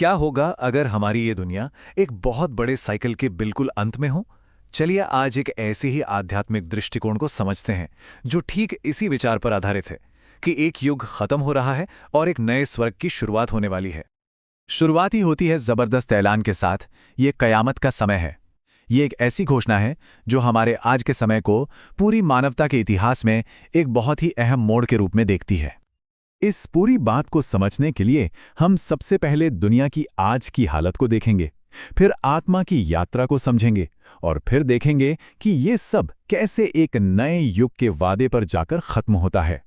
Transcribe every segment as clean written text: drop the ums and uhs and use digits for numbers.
क्या होगा अगर हमारी ये दुनिया एक बहुत बड़े साइकिल के बिल्कुल अंत में हो? चलिए आज एक ऐसे ही आध्यात्मिक दृष्टिकोण को समझते हैं जो ठीक इसी विचार पर आधारित है कि एक युग खत्म हो रहा है और एक नए स्वर्ग की शुरुआत होने वाली है। शुरुआत ही होती है जबरदस्त ऐलान के साथ, ये कयामत का समय है। ये एक ऐसी घोषणा है जो हमारे आज के समय को पूरी मानवता के इतिहास में एक बहुत ही अहम मोड़ के रूप में देखती है। इस पूरी बात को समझने के लिए हम सबसे पहले दुनिया की आज की हालत को देखेंगे, फिर आत्मा की यात्रा को समझेंगे और फिर देखेंगे कि ये सब कैसे एक नए युग के वादे पर जाकर खत्म होता है।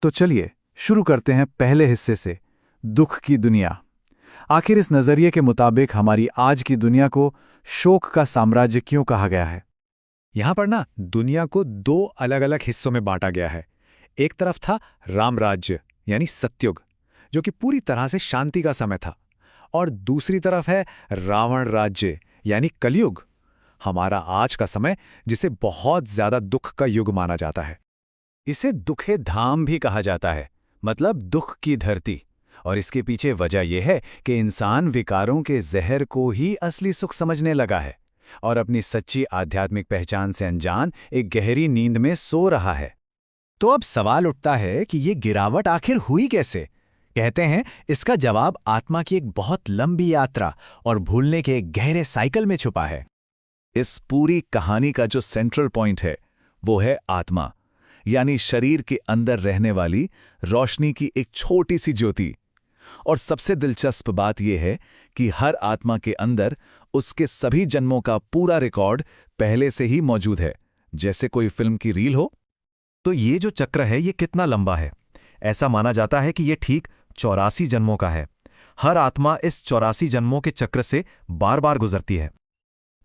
तो चलिए शुरू करते हैं पहले हिस्से से, दुख की दुनिया। आखिर इस नज़रिए के मुताबिक हमारी आज की दुनिया को शोक का साम्राज्य क्यों कहा गया है? यहां पर ना दुनिया को दो अलग अलग हिस्सों में बांटा गया है। एक तरफ था राम राज्य यानी सत्युग, जो कि पूरी तरह से शांति का समय था, और दूसरी तरफ है रावण राज्य यानी कलयुग, हमारा आज का समय, जिसे बहुत ज्यादा दुख का युग माना जाता है। इसे दुखे धाम भी कहा जाता है, मतलब दुख की धरती। और इसके पीछे वजह यह है कि इंसान विकारों के जहर को ही असली सुख समझने लगा है और अपनी सच्ची आध्यात्मिक पहचान से अनजान एक गहरी नींद में सो रहा है। तो अब सवाल उठता है कि ये गिरावट आखिर हुई कैसे? कहते हैं इसका जवाब आत्मा की एक बहुत लंबी यात्रा और भूलने के एक गहरे साइकिल में छुपा है। इस पूरी कहानी का जो सेंट्रल पॉइंट है वो है आत्मा, यानी शरीर के अंदर रहने वाली रोशनी की एक छोटी सी ज्योति। और सबसे दिलचस्प बात यह है कि हर आत्मा के अंदर उसके सभी जन्मों का पूरा रिकॉर्ड पहले से ही मौजूद है, जैसे कोई फिल्म की रील हो। तो ये जो चक्र है ये कितना लंबा है? ऐसा माना जाता है कि ये ठीक 84 जन्मों का है। हर आत्मा इस 84 जन्मों के चक्र से बार बार गुजरती है।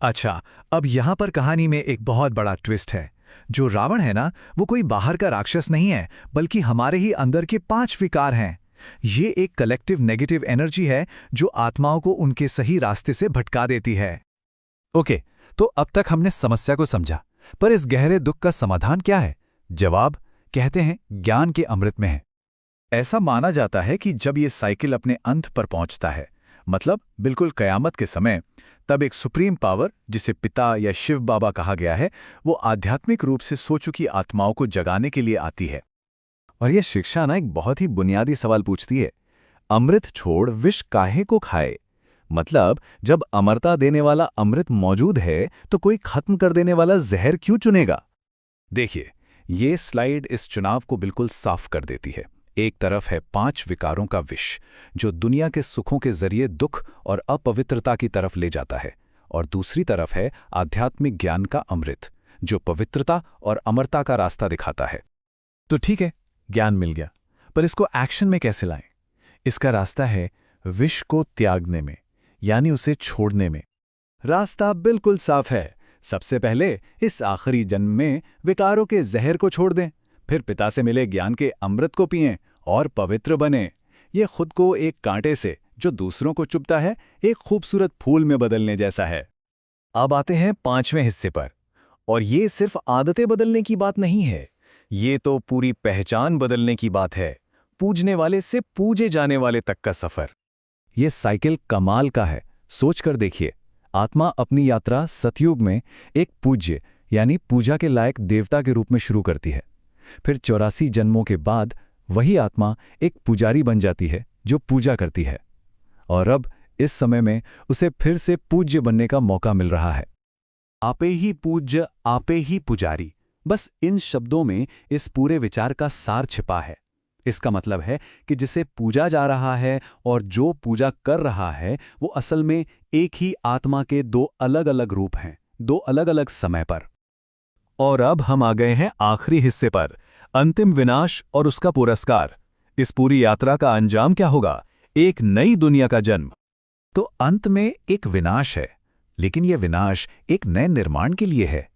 अच्छा, अब यहां पर कहानी में एक बहुत बड़ा ट्विस्ट है। जो रावण है ना, वो कोई बाहर का राक्षस नहीं है, बल्कि हमारे ही अंदर के 5 विकार हैं। ये एक कलेक्टिव नेगेटिव एनर्जी है जो आत्माओं को उनके सही रास्ते से भटका देती है। ओके, तो अब तक हमने समस्या को समझा, पर इस गहरे दुख का समाधान क्या है? जवाब, कहते हैं, ज्ञान के अमृत में है। ऐसा माना जाता है कि जब ये साइकिल अपने अंत पर पहुंचता है, मतलब बिल्कुल कयामत के समय, तब एक सुप्रीम पावर, जिसे पिता या शिव बाबा कहा गया है, वो आध्यात्मिक रूप से सो चुकी आत्माओं को जगाने के लिए आती है। और यह शिक्षा ना एक बहुत ही बुनियादी सवाल पूछती है, अमृत छोड़ विष काहे को खाए? मतलब जब अमरता देने वाला अमृत मौजूद है तो कोई खत्म कर देने वाला जहर क्यों चुनेगा? देखिए, ये स्लाइड इस चुनाव को बिल्कुल साफ कर देती है। एक तरफ है 5 विकारों का विष, जो दुनिया के सुखों के जरिए दुख और अपवित्रता की तरफ ले जाता है, और दूसरी तरफ है आध्यात्मिक ज्ञान का अमृत, जो पवित्रता और अमरता का रास्ता दिखाता है। तो ठीक है, ज्ञान मिल गया, पर इसको एक्शन में कैसे लाएं? इसका रास्ता है विष को त्यागने में, यानी उसे छोड़ने में। रास्ता बिल्कुल साफ है। सबसे पहले इस आखिरी जन्म में विकारों के जहर को छोड़ दें, फिर पिता से मिले ज्ञान के अमृत को पिएं और पवित्र बने। ये खुद को एक कांटे से, जो दूसरों को चुभता है, एक खूबसूरत फूल में बदलने जैसा है। अब आते हैं 5वें हिस्से पर, और ये सिर्फ आदतें बदलने की बात नहीं है, ये तो पूरी पहचान बदलने की बात है। पूजने वाले से पूजे जाने वाले तक का सफर। ये साइकिल कमाल का है। सोच कर देखिए, आत्मा अपनी यात्रा सतयुग में एक पूज्य यानी पूजा के लायक देवता के रूप में शुरू करती है। फिर 84 जन्मों के बाद वही आत्मा एक पुजारी बन जाती है जो पूजा करती है, और अब इस समय में उसे फिर से पूज्य बनने का मौका मिल रहा है। आपे ही पूज्य, आपे ही पुजारी, बस इन शब्दों में इस पूरे विचार का सार छिपा है। इसका मतलब है कि जिसे पूजा जा रहा है और जो पूजा कर रहा है, वो असल में एक ही आत्मा के 2 अलग अलग रूप हैं, 2 अलग अलग समय पर। और अब हम आ गए हैं आखिरी हिस्से पर, अंतिम विनाश और उसका पुरस्कार। इस पूरी यात्रा का अंजाम क्या होगा? एक नई दुनिया का जन्म। तो अंत में एक विनाश है, लेकिन यह विनाश एक नए निर्माण के लिए है।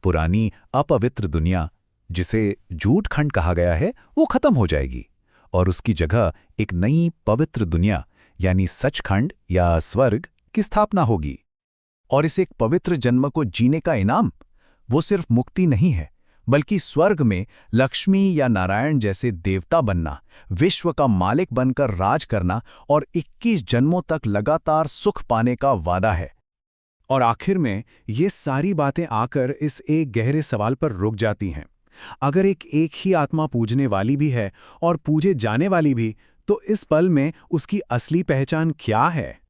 पुरानी अपवित्र दुनिया, जिसे झूठ खंड कहा गया है, वो खत्म हो जाएगी और उसकी जगह एक नई पवित्र दुनिया यानी सचखंड या स्वर्ग की स्थापना होगी। और इस एक पवित्र जन्म को जीने का इनाम, वो सिर्फ मुक्ति नहीं है, बल्कि स्वर्ग में लक्ष्मी या नारायण जैसे देवता बनना, विश्व का मालिक बनकर राज करना और 21 जन्मों तक लगातार सुख पाने का वादा है। और आखिर में ये सारी बातें आकर इस एक गहरे सवाल पर रुक जाती हैं। अगर एक ही आत्मा पूजने वाली भी है और पूजे जाने वाली भी, तो इस पल में उसकी असली पहचान क्या है?